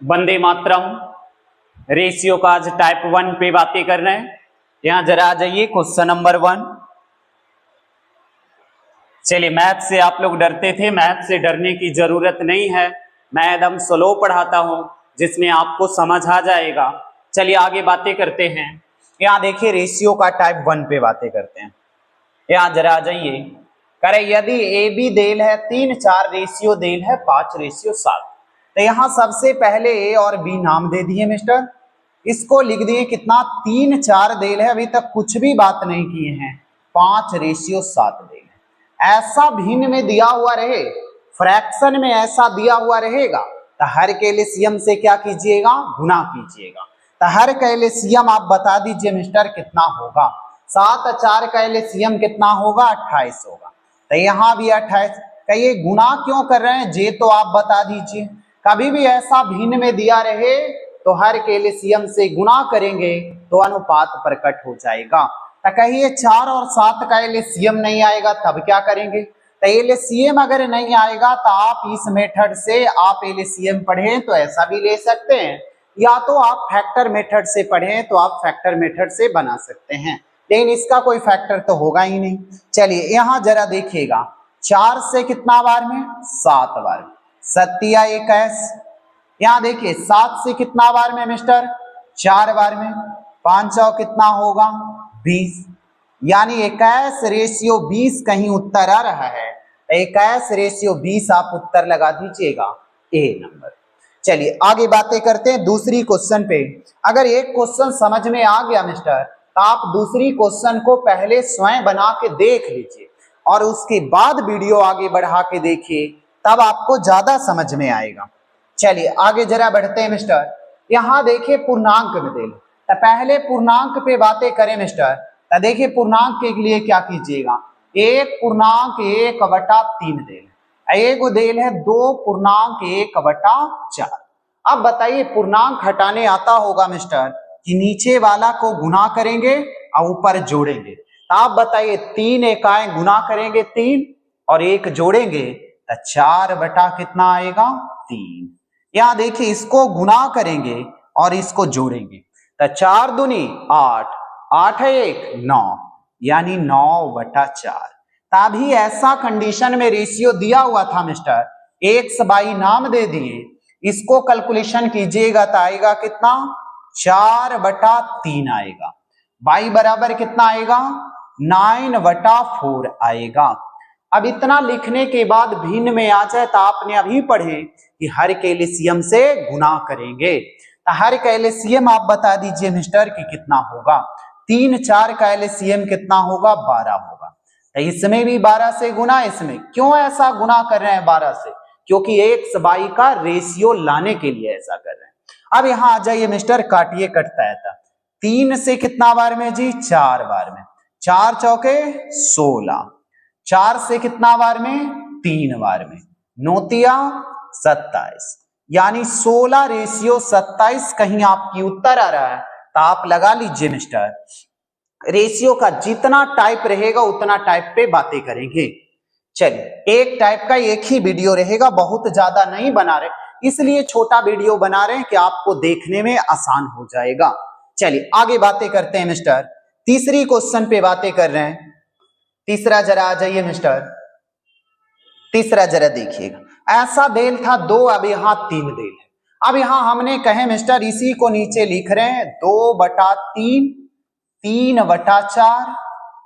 Vande Mataram. Ratio का आज type 1 पे बातें कर रहे हैं। यहां जरा आ जाइए, क्वेश्चन नंबर 1। चलिए, मैथ से आप लोग डरते थे, मैथ से डरने की जरूरत नहीं है। मैं एकदम स्लो पढ़ाता हूं जिसमें आपको समझ आ जाएगा। चलिए आगे बातें करते हैं। यहां देखिए, रेशियो का टाइप 1 पे बातें करते हैं। यहां जरा आ जाइए। करें, यदि ए बी देल है 3, 4 रेशियो देल है 5 रेशियो 7। तो यहां सबसे पहले ए और बी नाम दे दिए मिस्टर। इसको लिख दिए कितना, 3, 4 देल है, अभी तक कुछ भी बात नहीं किए हैं। 5 रेशियो 7 देल है। ऐसा भिन्न में दिया हुआ रहे, फ्रैक्शन में ऐसा दिया हुआ रहेगा तो हर के एलसीएम से क्या कीजिएगा, गुना कीजिएगा। तो हर का एलसीएम आप बता दीजिए मिस्टर कितना होगा। 7 और 4 का एलसीएम कितना होगा, 28 होगा। तो यहाँ भी 28 का, ये गुना क्यों कर रहे हैं ये तो आप बता दीजिए। कभी भी ऐसा भिन्न में दिया रहे तो हर के एलसीएम से गुना करेंगे तो अनुपात प्रकट हो जाएगा। तो कहिए 4 और 7 का एलसीएम नहीं आएगा तब क्या करेंगे। तो एलसीएम अगर नहीं आएगा तो आप इस मेथड से आप एलसीएम पढ़ें तो ऐसा भी ले सकते हैं, या तो आप फैक्टर मेथड से पढ़ें तो आप फैक्टर मेथड से बना सकते हैं, लेकिन इसका कोई फैक्टर तो होगा ही नहीं। चलिए यहां जरा देखिएगा, 4 से कितना बार में, 7 बार में, 7 21। यहां देखिए 7 से कितना बार में मिस्टर, 4 बार में, 5 कितना होगा, 20। यानी 21 रेशियो 20 कहीं उत्तर आ रहा है। 21 रेशियो 20 आप उत्तर लगा दीजिएगा, ए नंबर। चलिए आगे बातें करते हैं दूसरी क्वेश्चन पे। अगर एक क्वेश्चन समझ में आ गया मिस्टर तो आप दूसरी क्वेश्चन को पहले स्वयं बना के देख लीजिए और उसके बाद वीडियो आगे बढ़ा के देखिए, तब आपको ज्यादा समझ में आएगा। चलिए आगे जरा बढ़ते हैं मिस्टर। यहां देखिए पूर्णांक में दे, तो पहले पूर्णांक पे बातें करें मिस्टर। तो देखिए पूर्णांक के लिए क्या कीजिएगा, 1/1/3 देल, एक देल है 2/1/4। अब बताइए पूर्णांक हटाने आता होगा मिस्टर कि नीचे वाला को गुना करेंगे और ऊपर जोड़ेंगे। तो आप बताइए 3 इकाएं गुना करेंगे 3 और 1 जोड़ेंगे तो 4 बटा कितना आएगा, 3। यहां देखिए इसको गुना करेंगे और इसको जोड़ेंगे तो 4 दूनी 8, 8 है 1 9, यानी 9/4। तभी ऐसा कंडीशन में रेशियो दिया हुआ था मिस्टर, एक्स बाई नाम दे दिए, इसको कैलकुलेशन कीजिएगा तो आएगा कितना, 4/3 आएगा। बाई बराबर कितना आएगा, 9/4 आएगा। अब इतना लिखने के बाद भिन्न में आ जाए तो आपने अभी पढ़े कि हर के एलसीएम से गुना करेंगे। तो हर का एलसीएम आप बता दीजिए मिस्टर कि कितना होगा। 3, 4 का एलसीएम कितना होगा, 12 होगा। तो इसमें भी 12 से गुना, इसमें क्यों ऐसा गुना कर रहे हैं 12 से, क्योंकि एक्स बाई का रेशियो लाने के लिए ऐसा कर रहे हैं। अब यहां आ जाइए मिस्टर, काटिए कटता है था। 3 से कितना बार में जी, 4 बार में, 4 चौके 16, 4 से कितना बार में, 3 बार में, 9 27, यानी 16 रेशियो 27 कहीं आपकी उत्तर आ रहा है तो आप लगा लीजिए मिस्टर। रेशियो का जितना टाइप रहेगा उतना टाइप पे बातें करेंगे। चलिए एक टाइप का एक ही वीडियो रहेगा, बहुत ज्यादा नहीं बना रहे, इसलिए छोटा वीडियो बना रहे हैं कि आपको देखने में आसान हो जाएगा। चलिए आगे बातें करते हैं मिस्टर। तीसरी क्वेश्चन पे बातें कर रहे हैं। तीसरा जरा आ जाइए मिस्टर, तीसरा जरा देखिएगा। ऐसा देल था 2, अब यहाँ 3 देल है। अब यहां हमने कहे मिस्टर इसी को नीचे लिख रहे हैं 2/3, 3/4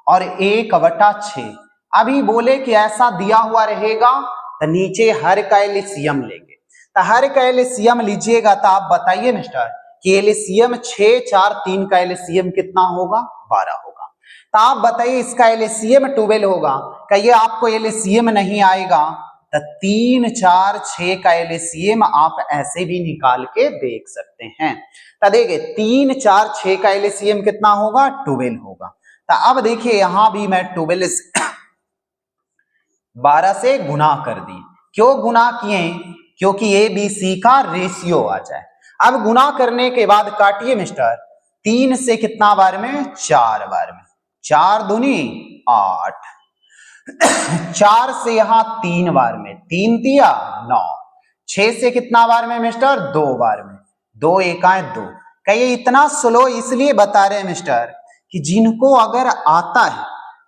और 1/6। अभी बोले कि ऐसा दिया हुआ रहेगा तो नीचे हर का एलसीएम लेंगे। तो हर का एलसीएम लीजिएगा तो आप बताइए मिस्टर कि एलसीएम 6, 4, 3 का एलसीएम कितना होगा, 12 होगा। तो आप बताइए इसका एलसीएम 12 होगा। कहिए आपको एलसीएम नहीं आएगा तो 3, 4, 6 का एलसीएम आप ऐसे भी निकाल के देख सकते हैं। तो देखिए 3, 4, 6 का एलसीएम कितना होगा, 12 होगा। तो अब देखिए यहां भी मैं 12 से गुना कर दी। क्यों गुना किए, क्योंकि ए बी सी का रेशियो आ जाए। अब गुना करने के बाद काटिए मिस्टर, 3 से कितना बार में, 4 बार में, 4 दूनी 8, 4 से यहां 3 बार में, 3 तिया 9, 6 से कितना बार में मिस्टर? 2 बार में। 2 एकाएं 2। कहिए इतना स्लो इसलिए बता रहे हैं मिस्टर कि जिनको अगर आता है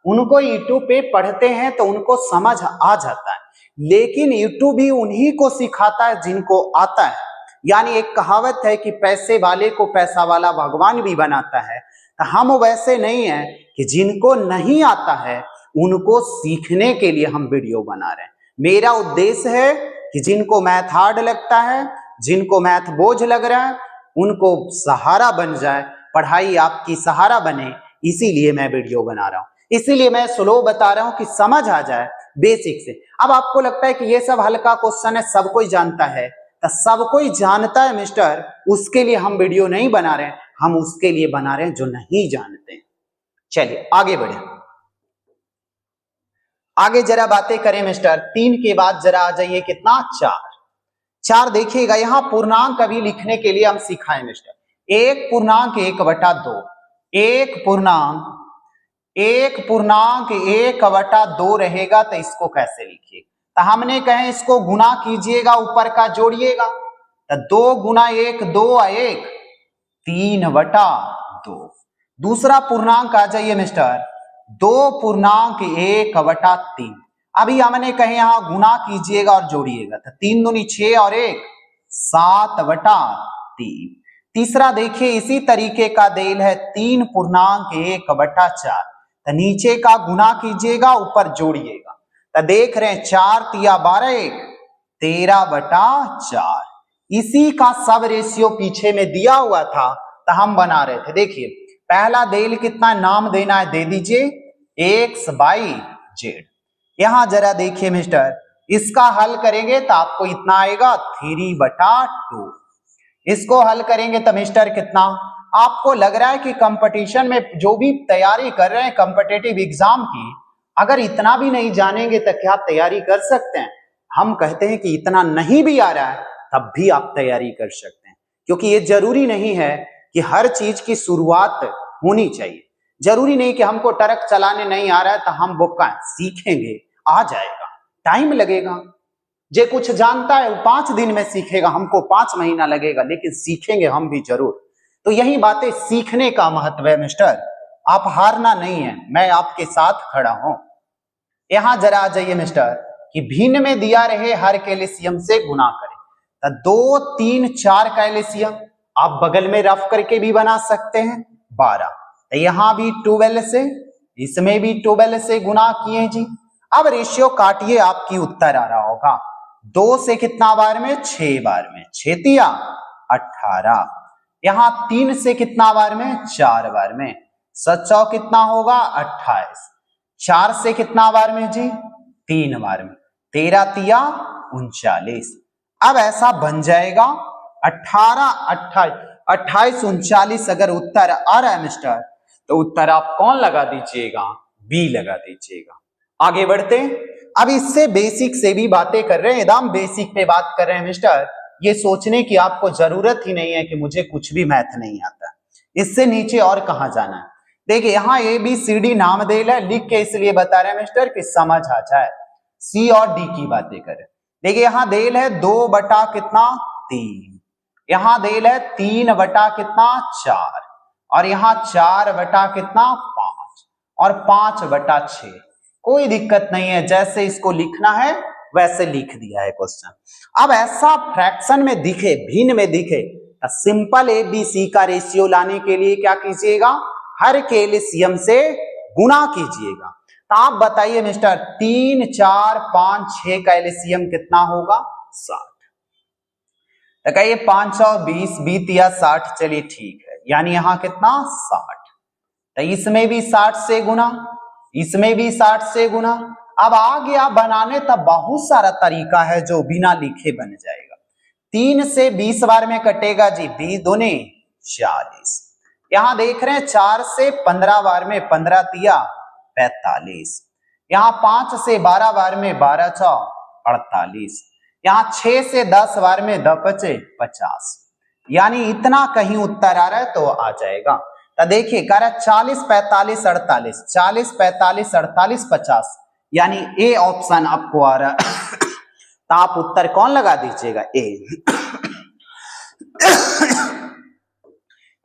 उनको यूट्यूब पे पढ़ते हैं तो उनको समझ आ जाता है, लेकिन यूट्यूब भी उन्हीं को सिखाता है जिनको आता है। यानी एक कहावत है कि पैसे वाले को पैसा वाला भगवान भी बनाता है। तो हम वैसे नहीं है कि जिनको नहीं आता है उनको सीखने के लिए हम वीडियो बना रहे हैं। मेरा उद्देश्य है कि जिनको मैथ हार्ड लगता है, जिनको मैथ बोझ लग रहा है, उनको सहारा बन जाए, पढ़ाई आपकी सहारा बने, इसीलिए मैं वीडियो बना रहा हूं। इसीलिए मैं स्लो बता रहा हूं कि समझ आ जाए बेसिक से। अब आपको लगता है कि ये सब हल्का क्वेश्चन है, सब कोई जानता है, तो सब कोई जानता है मिस्टर, उसके लिए हम वीडियो नहीं बना रहे हैं, हम उसके लिए बना रहे हैं जो नहीं जानते हैं। चलिए आगे बढ़े, आगे जरा बातें करें मिस्टर। 3 के बाद जरा आ जाइए कितना? 4 देखिएगा, यहां पूर्णांक अभी लिखने के लिए हम सिखाएं मिस्टर। 1 पूर्णांक 1/2, 1 पूर्णांक 1/2 रहेगा तो इसको कैसे लिखिए? तो हमने कहे इसको गुना कीजिएगा, ऊपर का जोड़िएगा, तो 2 गुना 1 2 1 3/2। दूसरा पूर्णांक आ जाइए मिस्टर, 2 पूर्णांक 1/3। अभी हमने कहे यहां गुना कीजिएगा और जोड़िएगा, तो 3 दूनी 6 और 1 7/3। तीसरा देखिए इसी तरीके का देल है 3 पूर्णांक 1/4, तो नीचे का गुना कीजिएगा, ऊपर जोड़िएगा, तो देख रहे हैं 4 तिया 12 1 13/4। इसी का सब रेशियो पीछे में दिया हुआ था तो हम बना रहे थे। देखिए पहला देल कितना नाम देना है, दे दीजिए x/z। यहां जरा देखिए मिस्टर, इसका हल करेंगे तो आपको इतना आएगा 3/2। इसको हल करेंगे तो मिस्टर कितना? आपको लग रहा है कि कंपटीशन में जो भी तैयारी कर रहे हैं कॉम्पिटिटिव एग्जाम की, अगर इतना भी नहीं जानेंगे तो क्या तैयारी कर सकते हैं? हम कहते हैं कि इतना नहीं भी आ रहा है तब भी आप तैयारी कर सकते हैं, क्योंकि ये जरूरी नहीं है कि हर चीज की शुरुआत होनी चाहिए। जरूरी नहीं कि हमको ट्रक चलाने नहीं आ रहा है तो हम बोका सीखेंगे, आ जाएगा, टाइम लगेगा। जे कुछ जानता है वो 5 दिन में सीखेगा, हमको 5 महीना लगेगा, लेकिन सीखेंगे हम भी जरूर। तो यही बातें सीखने का महत्व है मिस्टर, आप हारना नहीं है, मैं आपके साथ खड़ा हूं। यहां जरा आ जाइए मिस्टर कि भिन्न में दिया रहे हर के एलसीएम से गुना करें, तो 2 3 4 का एलसीएम आप बगल में रफ करके भी बना सकते हैं 12। तो यहां भी 12 से, इसमें भी 12 से गुना किए जी। अब रेशियो काटिए, आपकी उत्तर आ रहा होगा 2 से कितना बार में? 6 बार में, 6 तिया 18। यहां 3 से कितना बार में? 4 बार में, 7 कितना होगा? 28। 4 से कितना बार में जी? 3 बार में, 13 तिया 39। अब ऐसा बन जाएगा 18 28 28 39। अगर उत्तर आ रहा है मिस्टर तो उत्तर आप कौन लगा दीजिएगा? बी लगा दीजिएगा। आगे बढ़ते हैं, अब इससे बेसिक से भी बातें कर रहे हैं, एकदम बेसिक पे बात कर रहे हैं मिस्टर। ये सोचने की आपको जरूरत ही नहीं है कि मुझे कुछ भी मैथ नहीं आता, इससे नीचे और कहां जाना है। देखिए यहां ABCD नाम देल है, लिख के इसलिए बता रहे हैं मिस्टर कि समझ आ जाए। C और D की बातें करें, देखिए यहां देल है 2 बटा कितना? 3, यहां देल है 3 बटा कितना? 4, और यहां 4 बटा कितना? 5, और 5/6। कोई दिक्कत नहीं है, जैसे इसको लिखना है वैसे लिख दिया है क्वेश्चन। अब ऐसा फ्रैक्शन में दिखे, भिन्न में दिखे, तो सिंपल ABC का रेशियो लाने के लिए क्या कीजिएगा? हर के एलसीएम से गुणा कीजिएगा। तो आप बताइए मिस्टर 3 4 5 6 का एलसीएम कितना होगा? 60। तो कहिए 520 20 या 60, चलिए ठीक है, यानी यहां कितना? 60। तो इसमें भी 60 से गुना, इसमें भी 60 से गुना। अब आ गया बनाने, तब बहुत सारा तरीका है जो बिना लिखे बन जाएगा। 3 से 20 बार में कटेगा जी, 20 दूनी 40। यहां देख रहे हैं 4 से 15 बार में, 15 तिया 45। यहां 5 से 12 बार में, 12 चौ 48। यहां 6 से 10 बार में, 10 पचे 50। यानी इतना कहीं उत्तर आ रहा है तो आ जाएगा। तो देखिए कह रहा है 40 45 48, 40 45 48 50, यानी ए ऑप्शन आपको आ रहा है तो आप उत्तर कौन लगा दीजिएगा? ए।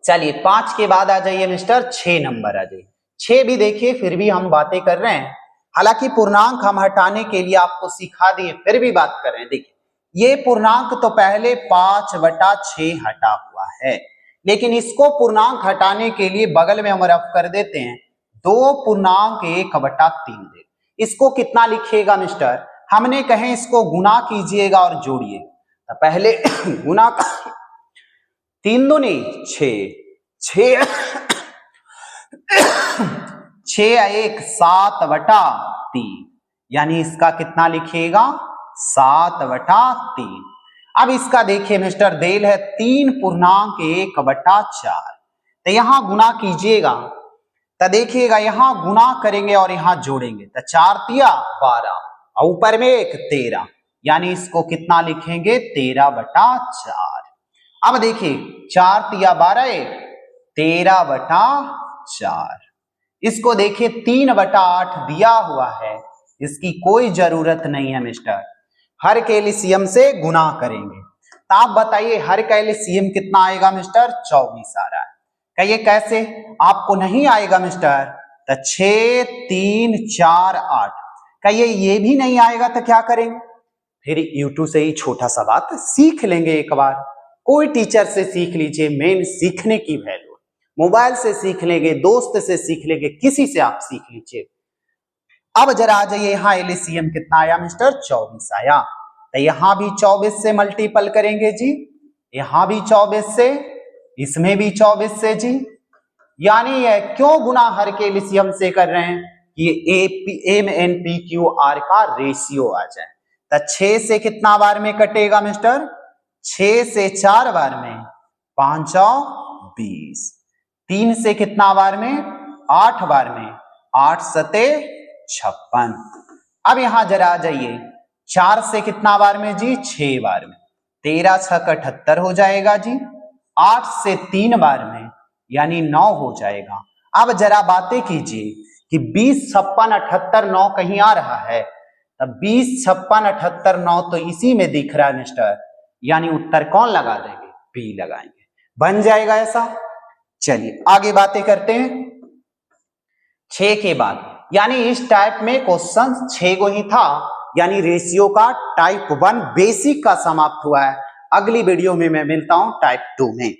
चलिए 5 के बाद आ जाइए मिस्टर 6 नंबर आ जाइए। 6 भी देखिए फिर भी हम बातें कर रहे हैं, हालांकि पूर्णांक हम हटाने के लिए आपको सिखा दिए, फिर भी बात कर रहे हैं। देखिए ये पूर्णांक तो पहले 5/6 हटा हुआ है, लेकिन इसको पूर्णांक हटाने के लिए बगल में हम रफ कर देते हैं 2.1/3 दे। इसको कितना लिखिएगा मिस्टर? हमने कहे इसको गुना कीजिएगा और जोड़िए, तो पहले गुना 3 दूनी 6, 6 7/3, यानी इसका कितना लिखिएगा? 7/3। अब इसका देखिए मिस्टर देल है 3.1/4, तो यहां गुना कीजिएगा, तो देखिएगा यहां गुना करेंगे और यहां जोड़ेंगे, तो 4 तिया 12 और ऊपर में 1 13, यानी इसको कितना लिखेंगे? 13/4। अब देखिए 4 तिया 12 13/4। इसको देखिए 3/8 दिया हुआ है, इसकी कोई जरूरत नहीं है मिस्टर, हर के एलसीएम से गुना करेंगे। तो आप बताइए हर का एलसीएम कितना आएगा मिस्टर? 24 आ रहा है। कहिए कैसे? आपको नहीं आएगा मिस्टर? तो 6 3 4 8। कहिए ये भी नहीं आएगा तो क्या करेंगे? फिर यूट्यूब से ही छोटा सा बात सीख लेंगे एक बार, कोई टीचर से सीख लीजिए, मेन सीखने की वैल्यू, मोबाइल से सीख लेंगे, दोस्त से सीख लेंगे, किसी से आप सीख लीजिए। अब जरा आ जाइए यहाँ एलसीएम कितना आया मिस्टर? 24 आया, तो यहां भी 24 से मल्टीपल करेंगे जी, यहां भी 24 से, इसमें भी 24 से जी, यानी ये क्यों गुना हर के एलसीएम से कर रहे हैं? ये MNPQR का रेशियो आ जाए। तो 6 से कितना बार में कटेगा मिस्टर? 6 से 4 बार में 5 और 20, 3 से कितना बार में? 8 बार में 8 सते 56। अब यहां जरा आ जाइए 4 से कितना बार में जी? 6 बार में, 13 6 78 हो जाएगा जी। 8 से 3 बार में यानी 9 हो जाएगा। अब जरा बातें कीजिए कि 20 56 78 9 कहीं आ रहा है? तब 20 56 78 9 तो इसी में दिख रहा है मिस्टर, यानी उत्तर कौन लगा देंगे? बी लगाएंगे, बन जाएगा ऐसा। चलिए आगे बातें करते हैं 6 के बाद, यानी इस टाइप में क्वेश्चन 6 को ही था, यानी रेशियो का टाइप 1 बेसिक का समाप्त हुआ है। अगली वीडियो में मैं मिलता हूं टाइप 2 में।